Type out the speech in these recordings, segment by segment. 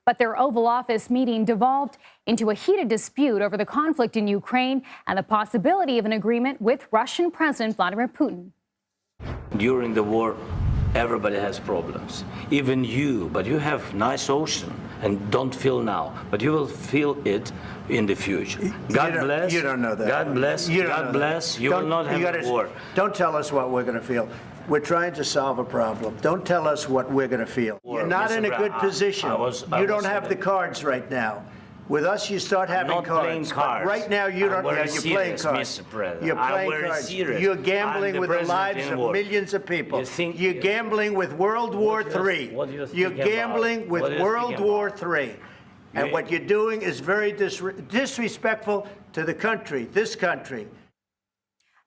But their Oval Office meeting devolved into a heated dispute over the conflict in Ukraine and the possibility of an agreement with Russian President Vladimir Putin. During the war, everybody has problems, even you, but you have nice ocean and don't feel now, but you will feel it in the future. God bless. You don't know that. God bless. God bless. You will not have a war. Don't tell us what we're going to feel. We're trying to solve a problem. Don't tell us what we're going to feel. You're not in a good position. You don't have the cards right now. With us, you start having cards. I'm not playing cards. Right now, you don't. You're playing cards. Mr. President. You're playing cards. Serious. You're gambling with the lives of millions of people. You're gambling with World War III. You're gambling with World War III. And what you're doing is very disrespectful to the country, this country.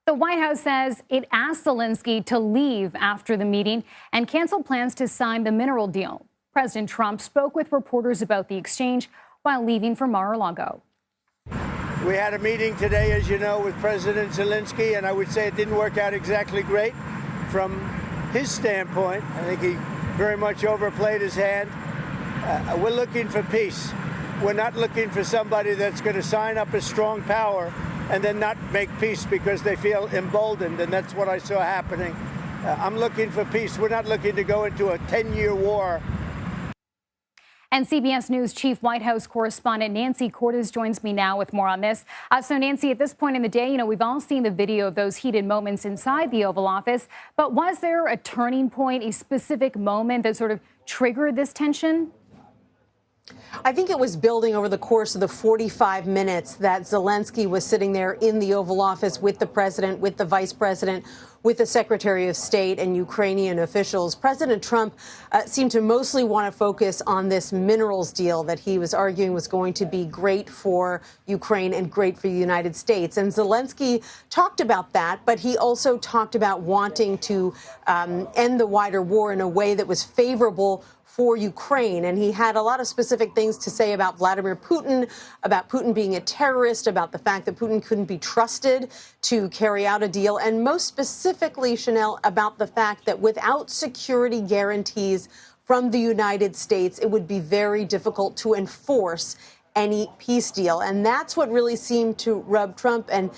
The White House says it asked Zelensky to leave after the meeting and cancel plans to sign the mineral deal. President Trump spoke with reporters about the exchange while leaving for Mar-a-Lago. We had a meeting today, as you know, with President Zelensky, and I would say it didn't work out exactly great from his standpoint. I think he very much overplayed his hand. We're looking for peace. We're not looking for somebody that's going to sign up a strong power and then not make peace because they feel emboldened, and that's what I saw happening. I'm looking for peace. We're not looking to go into a 10-year war. And CBS News Chief White House correspondent Nancy Cordes joins me now with more on this. So, Nancy, at this point in the day, we've all seen the video of those heated moments inside the Oval Office. But was there a turning point, a specific moment that sort of triggered this tension? I think it was building over the course of the 45 minutes that Zelensky was sitting there in the Oval Office with the president, with the vice president, with the Secretary of State and Ukrainian officials. President Trump seemed to mostly want to focus on this minerals deal that he was arguing was going to be great for Ukraine and great for the United States. And Zelensky talked about that, but he also talked about wanting to end the wider war in a way that was favorable for Ukraine. And he had a lot of specific things to say about Vladimir Putin, about Putin being a terrorist, about the fact that Putin couldn't be trusted to carry out a deal, and most specifically, Chanel, about the fact that without security guarantees from the United States, it would be very difficult to enforce any peace deal. And that's what really seemed to rub Trump and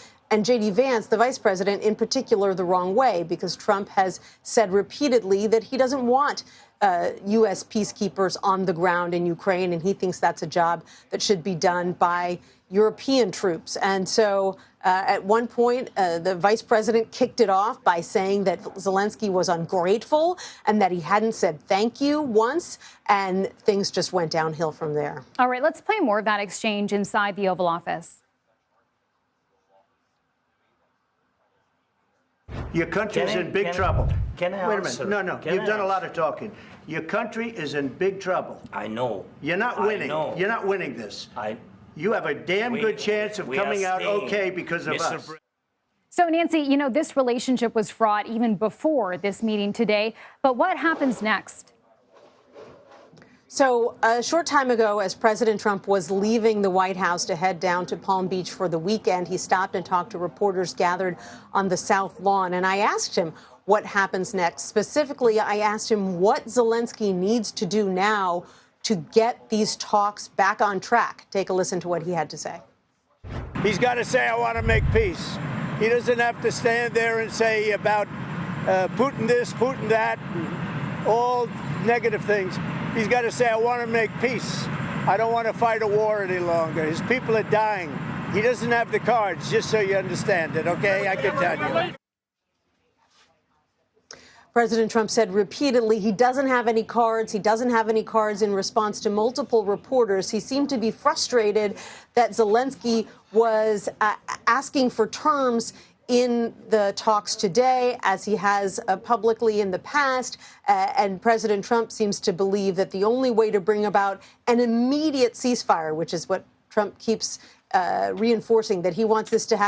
J.D. Vance, the vice president, in particular, the wrong way, because Trump has said repeatedly that he doesn't want U.S. peacekeepers on the ground in Ukraine, and he thinks that's a job that should be done by European troops. And so at one point, the vice president kicked it off by saying that Zelensky was ungrateful and that he hadn't said thank you once, and things just went downhill from there. All right, let's play more of that exchange inside the Oval Office. Your country is in big trouble. Can I Wait a minute. No. You've done a lot of talking. Your country is in big trouble. I know. You're not winning. You're not winning this. You have a damn good chance of coming out okay because of us. So, Nancy, this relationship was fraught even before this meeting today. But what happens next? So a short time ago, as President Trump was leaving the White House to head down to Palm Beach for the weekend, he stopped and talked to reporters gathered on the South Lawn. And I asked him what happens next. Specifically, I asked him what Zelensky needs to do now to get these talks back on track. Take a listen to what he had to say. He's got to say, I want to make peace. He doesn't have to stand there and say about Putin this, Putin that, all negative things. He's got to say, I want to make peace. I don't want to fight a war any longer. His people are dying. He doesn't have the cards, just so you understand it, okay? I can tell you. President Trump said repeatedly he doesn't have any cards. He doesn't have any cards in response to multiple reporters. He seemed to be frustrated that Zelensky was asking for terms in the talks today, as he has publicly in the past. And President Trump seems to believe that the only way to bring about an immediate ceasefire, which is what Trump keeps reinforcing, that he wants this to happen.